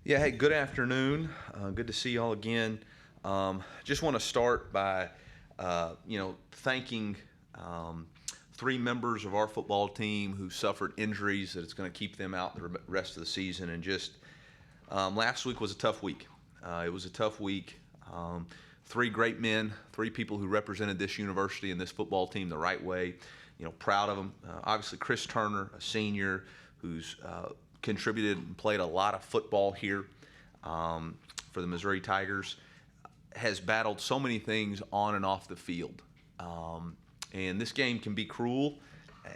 Yeah, hey, good afternoon. Good to see y'all again. Just want to start by, thanking three members of our football team who suffered injuries that it's going to keep them out the rest of the season. And just last week was a tough week. It was a tough week. Three great men, three people who represented this university and this football team the right way. Proud of them. Obviously, Chris Turner, a senior who's contributed and played a lot of football here for the Missouri Tigers, has battled so many things on and off the field. And this game can be cruel,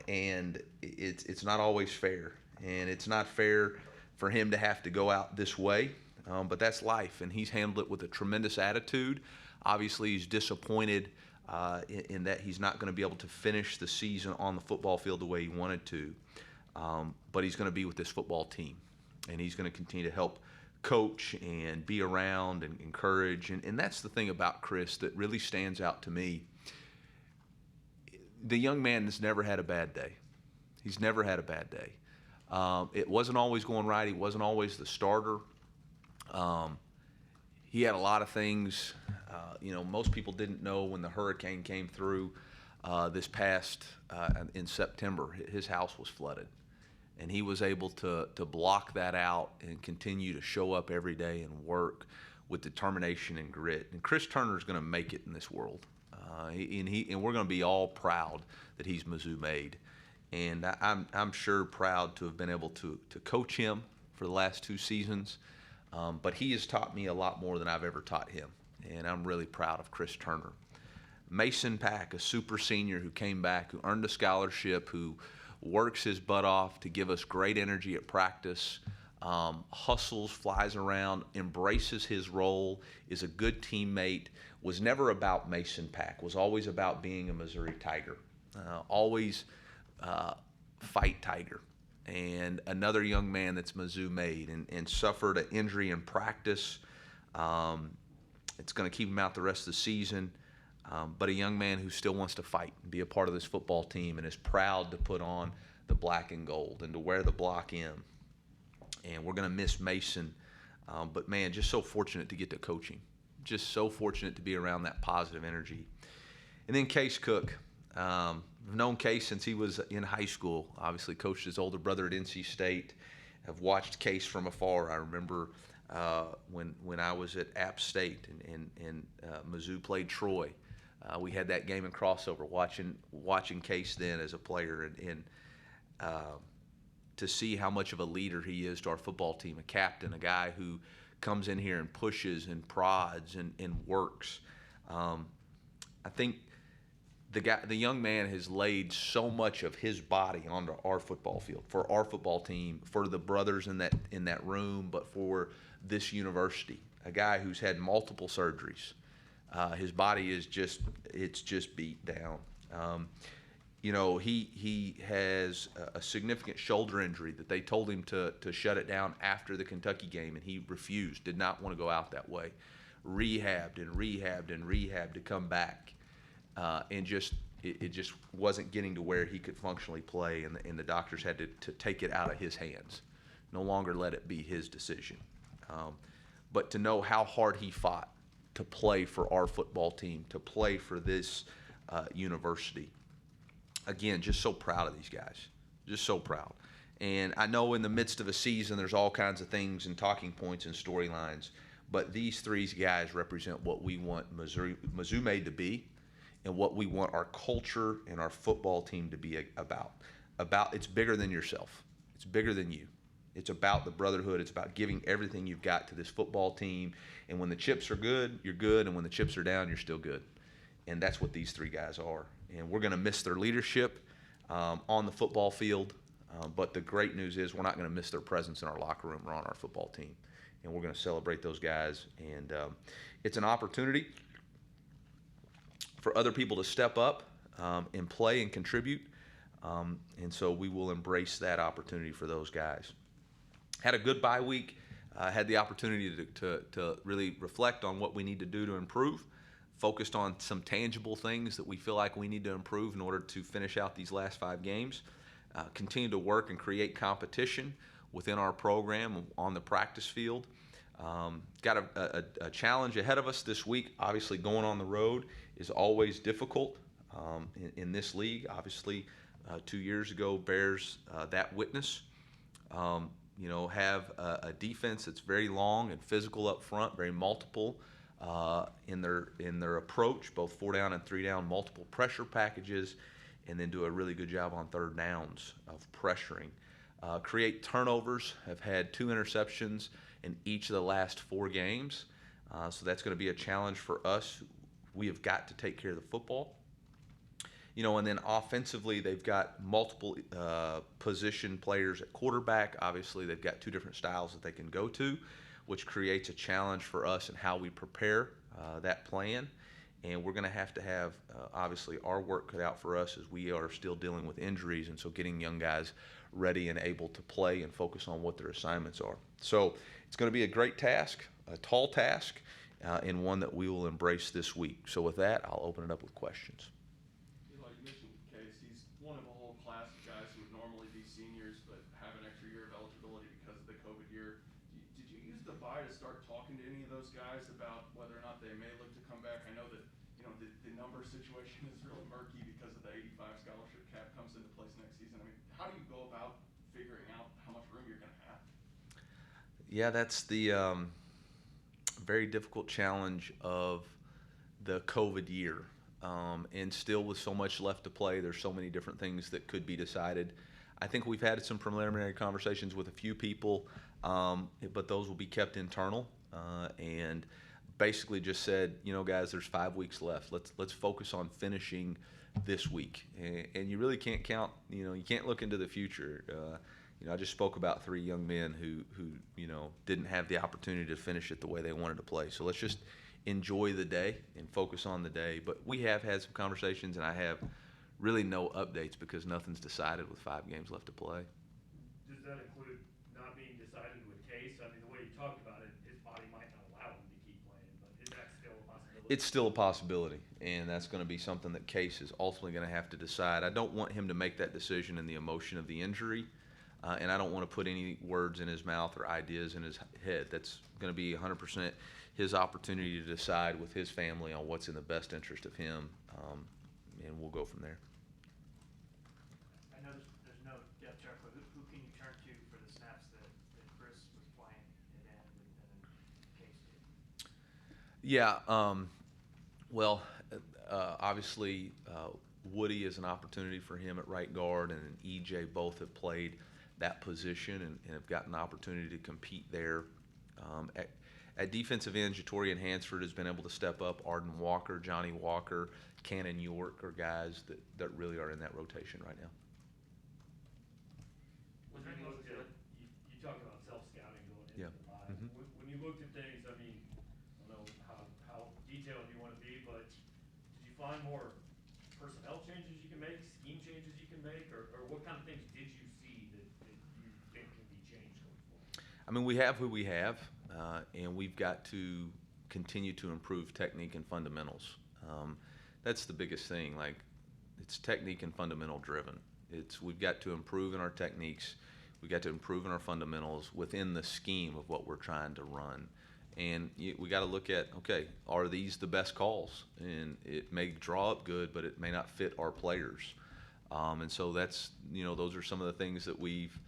and it's not always fair. And it's not fair for him to have to go out this way, but that's life, and he's handled it with a tremendous attitude. Obviously, he's disappointed in that he's not going to be able to finish the season on the football field the way he wanted to. But he's going to be with this football team, and he's going to continue to help coach and be around and encourage. And that's the thing about Chris that really stands out to me. The young man has never had a bad day. He's never had a bad day. It wasn't always going right. He wasn't always the starter. He had a lot of things. Most people didn't know when the hurricane came through this past in September. His house was flooded, and he was able to block that out and continue to show up every day and work with determination and grit. And Chris Turner is going to make it in this world, and we're going to be all proud that he's Mizzou made. And I'm sure proud to have been able to coach him for the last two seasons. But he has taught me a lot more than I've ever taught him, and I'm really proud of Chris Turner. Mason Pack, a super senior who came back, who earned a scholarship, who works his butt off to give us great energy at practice, hustles, flies around, embraces his role, is a good teammate, was never about Mason Pack, was always about being a Missouri Tiger, always fight Tiger. And another young man that's Mizzou made and suffered an injury in practice. It's going to keep him out the rest of the season. But a young man who still wants to fight and be a part of this football team and is proud to put on the black and gold and to wear the block M. And we're going to miss Mason. But, man, just so fortunate to get to coach him. Just so fortunate to be around that positive energy. And then Case Cook. I've known Case since he was in high school. Obviously coached his older brother at NC State. Have watched Case from afar. I remember when I was at App State and Mizzou played Troy. We had that game in crossover, watching Case then as a player, and to see how much of a leader he is to our football team, a captain, a guy who comes in here and pushes and prods and works. I think the young man has laid so much of his body onto our football field, for our football team, for the brothers in that room, but for this university. A guy who's had multiple surgeries. His body is just beat down. He has a significant shoulder injury that they told him to shut it down after the Kentucky game, and he refused, did not want to go out that way. Rehabbed to come back. And it just wasn't getting to where he could functionally play, and the doctors had to take it out of his hands, no longer let it be his decision. But to know how hard he fought to play for our football team, to play for this university, again, just so proud of these guys, just so proud. And I know in the midst of a season there's all kinds of things and talking points and storylines, but these three guys represent what we want Mizzou made to be, and what we want our culture and our football team to be about. It's bigger than yourself. It's bigger than you. It's about the brotherhood. It's about giving everything you've got to this football team. And when the chips are good, you're good. And when the chips are down, you're still good. And that's what these three guys are. And we're going to miss their leadership on the football field. But the great news is we're not going to miss their presence in our locker room or on our football team. And we're going to celebrate those guys. And it's an opportunity for other people to step up and play and contribute. And so we will embrace that opportunity for those guys. Had a good bye week. Had the opportunity to really reflect on what we need to do to improve. Focused on some tangible things that we feel like we need to improve in order to finish out these last 5 games. Continue to work and create competition within our program on the practice field. Got a challenge ahead of us this week. Obviously, going on the road is always difficult in this league. Obviously, 2 years ago bears that witness. Have a defense that's very long and physical up front, very multiple in their approach, both 4 down and 3 down, multiple pressure packages, and then do a really good job on 3rd downs of pressuring. Create turnovers. Have had 2 interceptions in each of the last 4 games, so that's going to be a challenge for us. We have got to take care of the football. And then offensively, they've got multiple position players at quarterback. Obviously, they've got 2 different styles that they can go to, which creates a challenge for us in how we prepare that plan. And we're going to have, obviously, our work cut out for us as we are still dealing with injuries, and so getting young guys ready and able to play and focus on what their assignments are. So it's going to be a great task, a tall task, and one that we will embrace this week. So with that, I'll open it up with questions. Eli, you mentioned Case. He's one of a whole class of guys who would normally be seniors but have an extra year of eligibility because of the COVID year. Did you use the bye to start talking to any of those guys about whether or not they may look to come back? I know that the number situation is really murky because of the 85 scholarship cap comes into place next season. I mean, how do you go about figuring out how much room you're going to have? Yeah, that's the very difficult challenge of the COVID year. And still with so much left to play, there's so many different things that could be decided. I think we've had some preliminary conversations with a few people, but those will be kept internal. And basically just said, guys, there's 5 weeks left. Let's focus on finishing this week. And you really can't count. You can't look into the future. I just spoke about 3 young men who didn't have the opportunity to finish it the way they wanted to play. So let's just enjoy the day and focus on the day. But we have had some conversations, and I have really no updates because nothing's decided with 5 games left to play. Does that include not being decided with Case? I mean, the way you talked about it, his body might not allow him to keep playing, but is that still a possibility? It's still a possibility, and that's going to be something that Case is ultimately going to have to decide. I don't want him to make that decision in the emotion of the injury, and I don't want to put any words in his mouth or ideas in his head. That's going to be 100% his opportunity to decide with his family on what's in the best interest of him, and we'll go from there. I know there's no depth chart, but who can you turn to for the snaps that Chris was playing at end and then Case did? Yeah, well, obviously, Woody is an opportunity for him at right guard, and EJ both have played that position and have gotten an opportunity to compete there. At defensive end, Jatorian Hansford has been able to step up. Arden Walker, Johnny Walker, Cannon York are guys that really are in that rotation right now. When you looked at, you talked about self-scouting going into the bye. Mm-hmm. When you looked at things, I mean, I don't know how detailed you want to be, but did you find more personnel changes you can make, scheme changes you can make, or what kind of things did you see that you think can be changed going forward? I mean, we have who we have, and we've got to continue to improve technique and fundamentals. That's the biggest thing. Like, it's technique and fundamental driven. We've got to improve in our techniques. We've got to improve in our fundamentals within the scheme of what we're trying to run. And we got to look at, okay, are these the best calls? And it may draw up good, but it may not fit our players. And so that's, those are some of the things that we've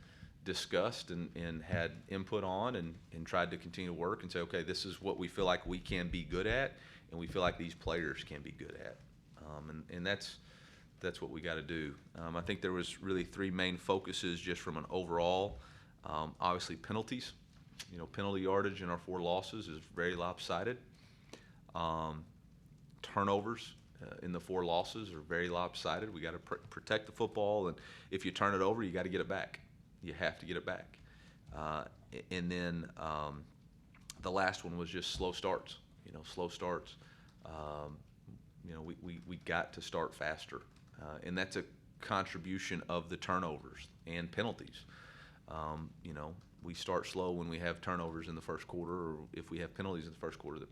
discussed and had input on and tried to continue to work and say, okay, this is what we feel like we can be good at, and we feel like these players can be good at. And that's what we got to do. I think there was really 3 main focuses just from an overall. Obviously, penalties. Penalty yardage in our 4 losses is very lopsided. Turnovers in the 4 losses are very lopsided. We got to protect the football, and if you turn it over, you got to get it back. You have to get it back. And then the last one was just slow starts. Slow starts. We got to start faster, and that's a contribution of the turnovers and penalties. We start slow when we have turnovers in the first quarter, or if we have penalties in the first quarter that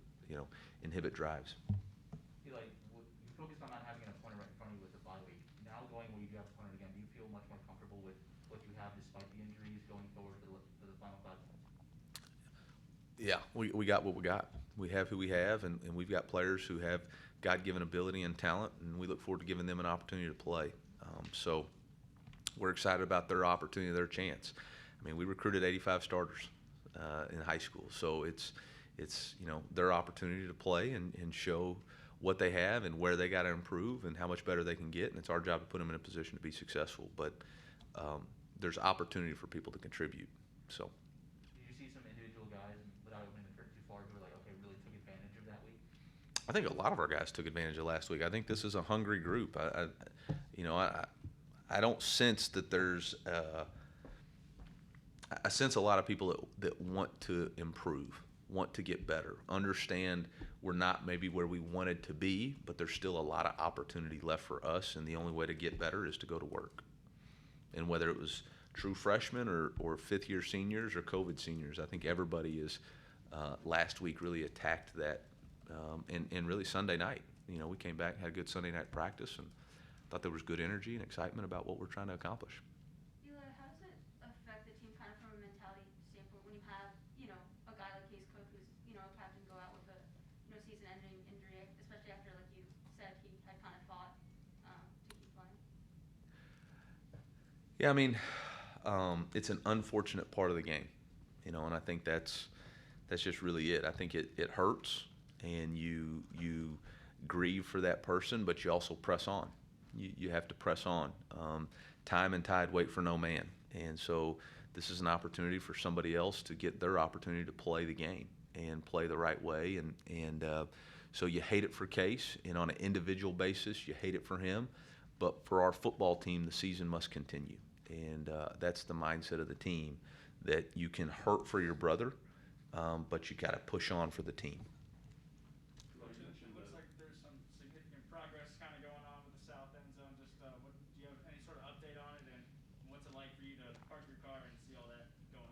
inhibit drives. Eli, you focused on not having an opponent right in front of you with the bye week. Now going where you do have an opponent again, do you feel much more comfortable with what you have despite the injuries going forward for the final 5 months? Yeah, we got what we got. We have who we have, and we've got players who have God-given ability and talent, and we look forward to giving them an opportunity to play. So we're excited about their opportunity, their chance. I mean, we recruited 85 starters in high school, so it's their opportunity to play and show what they have and where they got to improve and how much better they can get, and it's our job to put them in a position to be successful. But there's opportunity for people to contribute. So. Did you see some individual guys, without opening the curtain too far, who were like, okay, really took advantage of that week? I think a lot of our guys took advantage of last week. I think this is a hungry group. I don't sense that there's. I sense a lot of people that want to improve, want to get better, understand we're not maybe where we wanted to be, but there's still a lot of opportunity left for us, and the only way to get better is to go to work. And whether it was true freshmen or fifth-year seniors or COVID seniors, I think everybody is last week really attacked that. And really Sunday night, we came back and had a good Sunday night practice and thought there was good energy and excitement about what we're trying to accomplish. Eli, how does it affect the team kind of from a mentality standpoint when you have, a guy like Case Cook who's, a captain go out with a, season-ending injury, especially after, like you said, he had kind of fought to keep playing? Yeah, I mean, it's an unfortunate part of the game, and I think that's just really it. I think it hurts, and you grieve for that person, but you also press on. You have to press on. Time and tide wait for no man, and so this is an opportunity for somebody else to get their opportunity to play the game and play the right way, and so you hate it for Case, and on an individual basis, you hate it for him, but for our football team, the season must continue. And that's the mindset of the team, that you can hurt for your brother, but you got to push on for the team. It looks like there's some significant progress kind of going on with the south end zone. Just do you have any sort of update on it, and what's it like for you to park your car and see all that going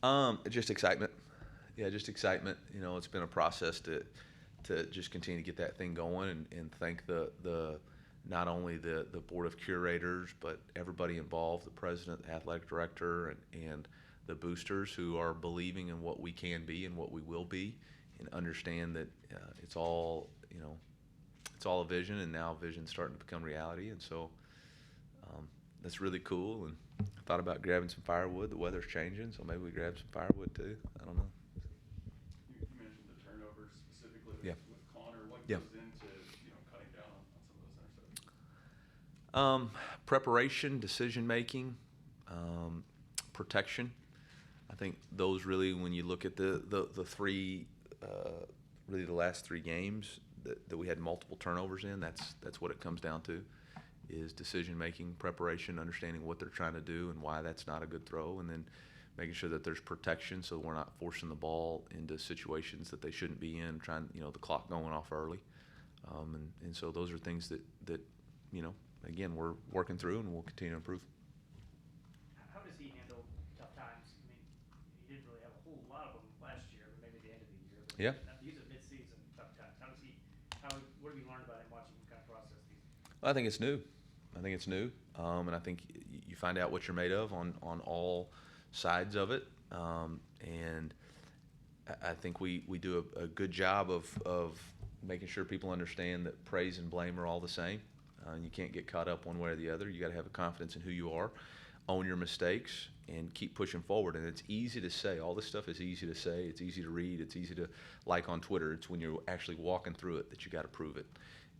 on? Just excitement. Yeah, just excitement. It's been a process to just continue to get that thing going, and thank the not only the board of curators, but everybody involved, the president, the athletic director, and the boosters who are believing in what we can be and what we will be, and understand that it's all a vision, and now vision's starting to become reality. And so that's really cool. And I thought about grabbing some firewood. The weather's changing, so maybe we grab some firewood too. I don't know. You mentioned the turnovers specifically with, Yeah. with Connor. What Yeah. goes into cutting down on some of those interceptions? Preparation, decision making, protection. I think those really, when you look at the three, really the last three games that we had multiple turnovers in, that's what it comes down to, is decision making, preparation, understanding what they're trying to do and why that's not a good throw, and then making sure that there's protection so we're not forcing the ball into situations that they shouldn't be in, trying, the clock going off early. And so those are things that again, we're working through, and we'll continue to improve. How does he handle tough times? I mean, he didn't really have a whole lot of them last year, but maybe at the end of the year. But Yeah. These are mid-season tough times. What have you learned about him watching him kind of process these? I think it's new. And I think you find out what you're made of on all sides of it. And I think we do a good job of making sure people understand that praise and blame are all the same. You can't get caught up one way or the other. You got to have a confidence in who you are, own your mistakes, and keep pushing forward. And it's easy to say. All this stuff is easy to say. It's easy to read. It's easy to like on Twitter. It's when you're actually walking through it that you got to prove it.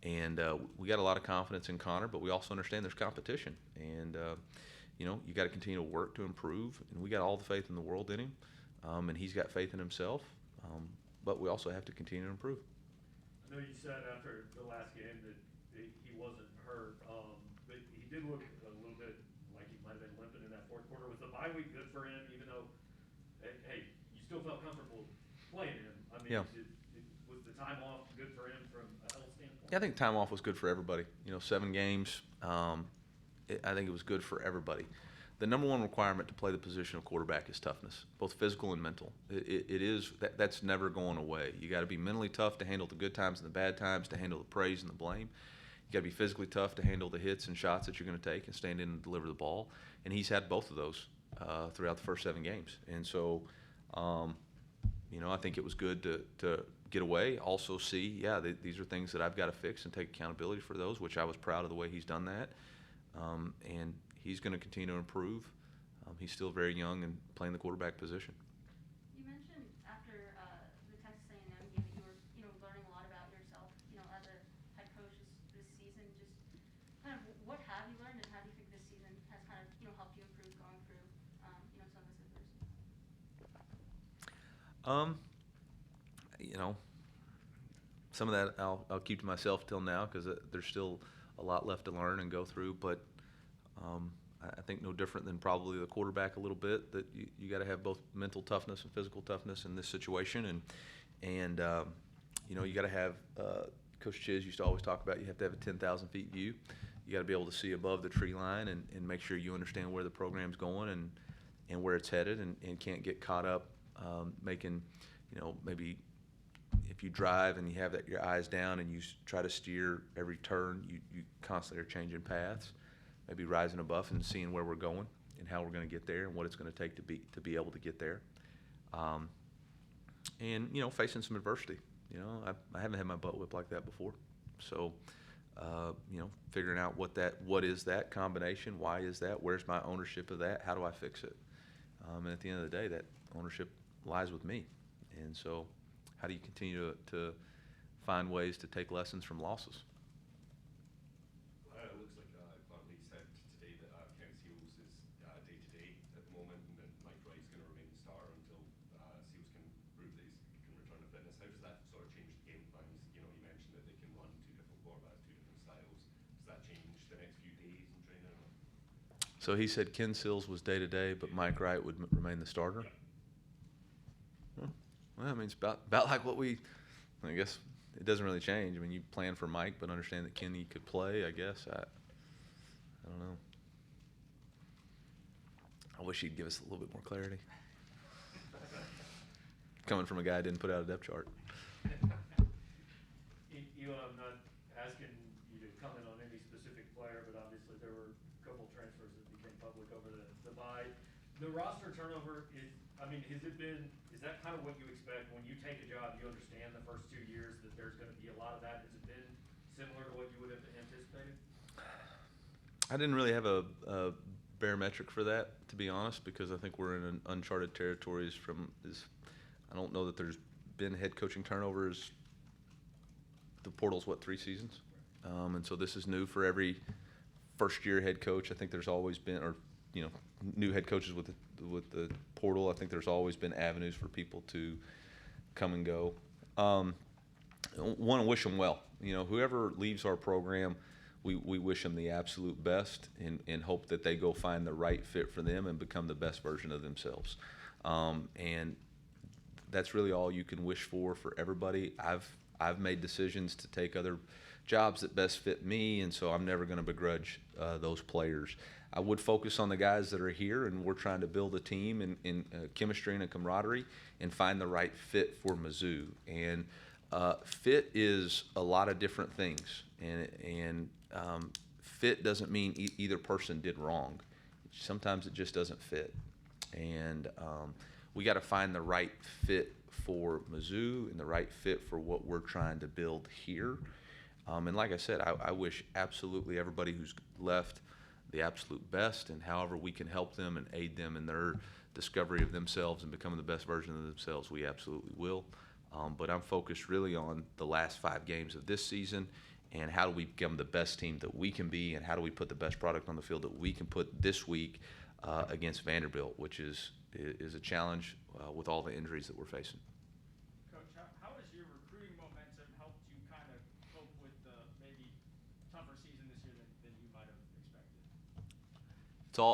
And we got a lot of confidence in Connor, but we also understand there's competition. And you got to continue to work to improve. And we got all the faith in the world in him, and he's got faith in himself. But we also have to continue to improve. I know you said after the last game that he wasn't hurt, but he did look a little bit like he might have been limping in that fourth quarter. Was the bye week good for him, even though, hey, you still felt comfortable playing him? I mean, Yeah. Was the time off good for him from a health standpoint? Yeah, I think time off was good for everybody. 7 games. I think it was good for everybody. The number one requirement to play the position of quarterback is toughness, both physical and mental. That's never going away. You got to be mentally tough to handle the good times and the bad times, to handle the praise and the blame. You got to be physically tough to handle the hits and shots that you're going to take and stand in and deliver the ball. And he's had both of those throughout the first 7 games. And so You know, I think it was good to get away, also see, yeah, these are things that I've got to fix and take accountability for those, which I was proud of the way he's done that. And he's going to continue to improve. He's still very young and playing the quarterback position. You mentioned after the Texas A&M game that you were, learning a lot about yourself, as a head coach this season. Just kind of what have you learned, and how do you think this season has kind of, helped you improve going through, some of this adversity? You know, some of that I'll keep to myself till now because there's still a lot left to learn and go through. But I think no different than probably the quarterback a little bit, that you got to have both mental toughness and physical toughness in this situation. And you got to have, Coach Chiz used to always talk about, you have to have a 10,000 feet view. You got to be able to see above the tree line and make sure you understand where the program's going and where it's headed, and can't get caught up making, maybe if you drive and you have your eyes down and you try to steer every turn, you constantly are changing paths. Maybe rising above and seeing where we're going and how we're going to get there and what it's going to take to be able to get there. And facing some adversity. I haven't had my butt whipped like that before. So, figuring out what is that combination? Why is that? Where's my ownership of that? How do I fix it? And at the end of the day, that ownership lies with me. And so, how do you continue to find ways to take lessons from losses? It looks like Connolly said today that Ken Seals is day-to-day at the moment, and that Mike Wright's going to remain the starter until Seals can prove that he can return to fitness. How does that sort of change the game plans? You mentioned that they can run two different quarterbacks, two different styles. Does that change the next few days in training? So he said Ken Seals was day-to-day, but Mike Wright would remain the starter? Yeah. Well, I mean, it's about like what I guess it doesn't really change. I mean, you plan for Mike, but understand that Kenny could play, I guess. I don't know. I wish he'd give us a little bit more clarity. Coming from a guy who didn't put out a depth chart. Eli, I'm not asking you to comment on any specific player, but obviously there were a couple transfers that became public over the bye. The roster turnover is that kind of what you expect when you take a job? You understand the first 2 years that there's going to be a lot of that. Has it been similar to what you would have anticipated? I didn't really have a barometric for that, to be honest, because I think we're in uncharted territories I don't know that there's been head coaching turnovers. The portal's 3 seasons? And so this is new for every first-year head coach. I think there's always been, new head coaches with the portal. I think there's always been avenues for people to come and go. Want to wish them well. Whoever leaves our program, we wish them the absolute best and hope that they go find the right fit for them and become the best version of themselves. And that's really all you can wish for everybody. I've made decisions to take other jobs that best fit me, and so I'm never going to begrudge those players. I would focus on the guys that are here, and we're trying to build a team in chemistry and a camaraderie and find the right fit for Mizzou. And fit is a lot of different things, and fit doesn't mean either person did wrong. Sometimes it just doesn't fit, and we got to find the right fit for Mizzou and the right fit for what we're trying to build here. And like I said, I wish absolutely everybody who's left the absolute best, and however we can help them and aid them in their discovery of themselves and becoming the best version of themselves, we absolutely will. But I'm focused really on the last 5 games of this season and how do we become the best team that we can be, and how do we put the best product on the field that we can put this week against Vanderbilt, which is a challenge with all the injuries that we're facing. Coach, how has your recruiting momentum helped you kind of cope with the maybe tougher season this year than you might have expected?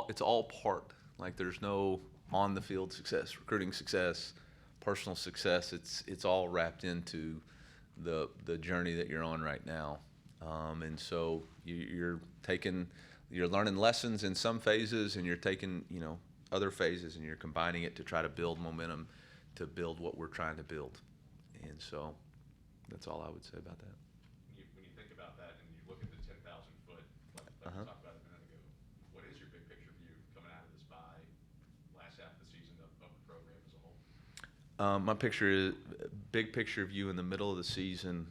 It's all part. Like, there's no on the field success, recruiting success, personal success. It's all wrapped into the journey that you're on right now. And so you're learning lessons in some phases, and you're taking other phases, and you're combining it to try to build momentum, to build what we're trying to build. And so that's all I would say about that. When you think about that and you look at the 10,000 foot, like we talked about a minute ago, what is your big picture view coming out of this bye, last half of the season of the program as a whole? My picture is big picture of you in the middle of the season.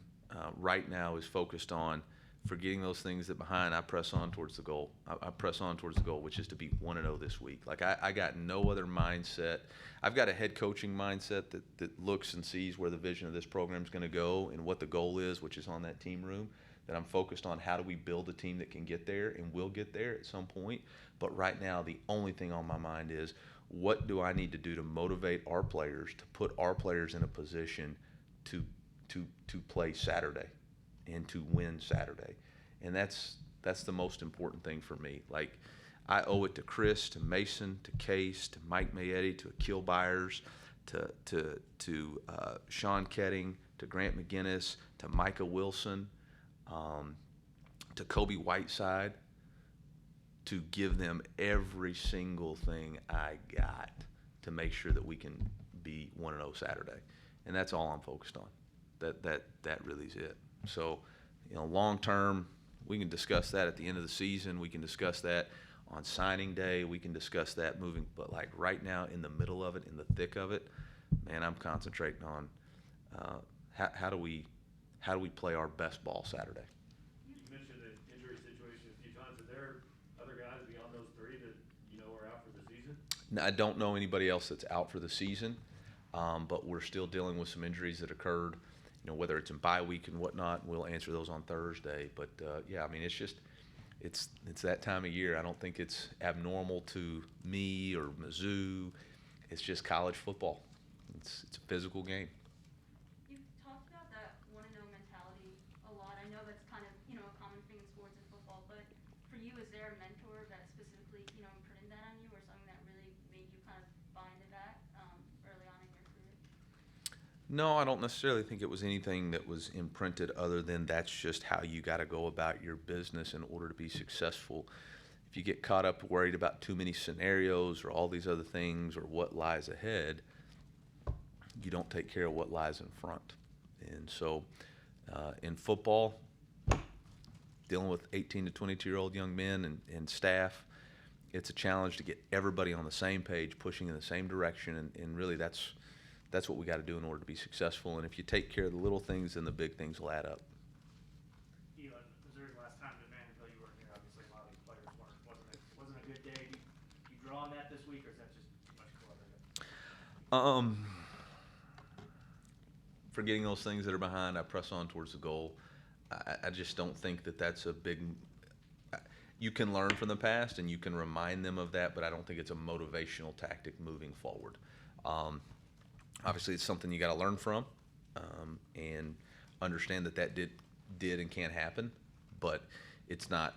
Right now is focused on forgetting those things that behind. I press on towards the goal. I press on towards the goal, which is to be 1-0 this week. Like I got no other mindset. I've got a head coaching mindset that looks and sees where the vision of this program is going to go and what the goal is, which is on that team room. That I'm focused on how do we build a team that can get there and will get there at some point. But right now, the only thing on my mind is what do I need to do to motivate our players, to put our players in a position to play Saturday and to win Saturday. And that's the most important thing for me. Like I owe it to Chris, to Mason, to Case, to Mike Mayetti, to Akil Byers, to Sean Ketting, to Grant McGinnis, to Micah Wilson, to Kobe Whiteside, to give them every single thing I got to make sure that we can be 1-0 Saturday. And that's all I'm focused on. That really is it. So, long term, we can discuss that at the end of the season. We can discuss that on signing day. We can discuss that moving. But like right now, in the middle of it, in the thick of it, man, I'm concentrating on how do we play our best ball Saturday. You mentioned the injury situation a few times. Are there other guys beyond those three that are out for the season? Now, I don't know anybody else that's out for the season, but we're still dealing with some injuries that occurred. Whether it's in bye week and whatnot, we'll answer those on Thursday. But yeah, I mean, it's that time of year. I don't think it's abnormal to me or Mizzou. It's just college football. It's a physical game. You've talked about that 1-0 mentality a lot. I know that's kind of, a common thing in sports and football, but for you, is there a mentor that specifically, imprinted that on you or something that really made you kind of buy into that early on in your career? No, I don't necessarily think it was anything that was imprinted other than that's just how you got to go about your business in order to be successful. If you get caught up worried about too many scenarios or all these other things or what lies ahead, you don't take care of what lies in front. And so in football, dealing with 18 to 22-year-old young men and staff, it's a challenge to get everybody on the same page, pushing in the same direction, and really that's what we got to do in order to be successful. And if you take care of the little things, then the big things will add up. Eli, Missouri last time to Vanderbilt, you weren't here. Obviously, a lot of these players wasn't a good day. Do you draw on that this week, or is that just too much clutter? Forgetting those things that are behind, I press on towards the goal. I just don't think that that's a big. You can learn from the past and you can remind them of that, but I don't think it's a motivational tactic moving forward. Obviously, it's something you got to learn from and understand that did and can happen, but it's not.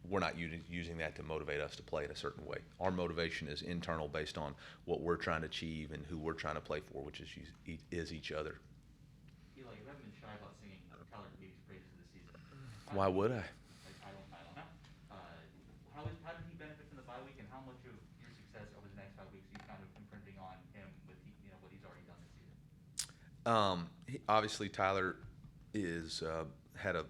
We're not using that to motivate us to play in a certain way. Our motivation is internal, based on what we're trying to achieve and who we're trying to play for, which is each other. Eli, you haven't been shy about singing Tyler Beatty's praises this season. Why would I? I don't know. How did he benefit from the bye week, and how much of your success over the next 5 weeks are you kind of imprinting on him with what he's already done this season? Obviously, Tyler had a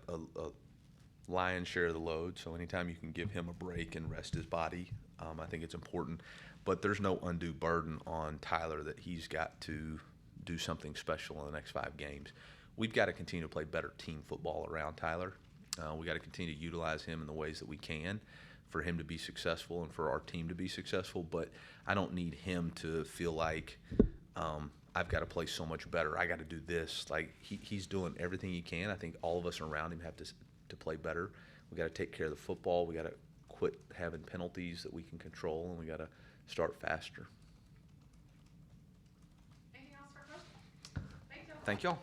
lion's share of the load, so anytime you can give him a break and rest his body, I think it's important. But there's no undue burden on Tyler that he's got to do something special in the next 5 games. We've got to continue to play better team football around Tyler. We got to continue to utilize him in the ways that we can for him to be successful and for our team to be successful. But I don't need him to feel like I've got to play so much better. I got to do this. Like he's doing everything he can. I think all of us around him have to play better. We got to take care of the football. We got to quit having penalties that we can control, and we got to start faster. Anything else for Coach? Thank you. Thank y'all.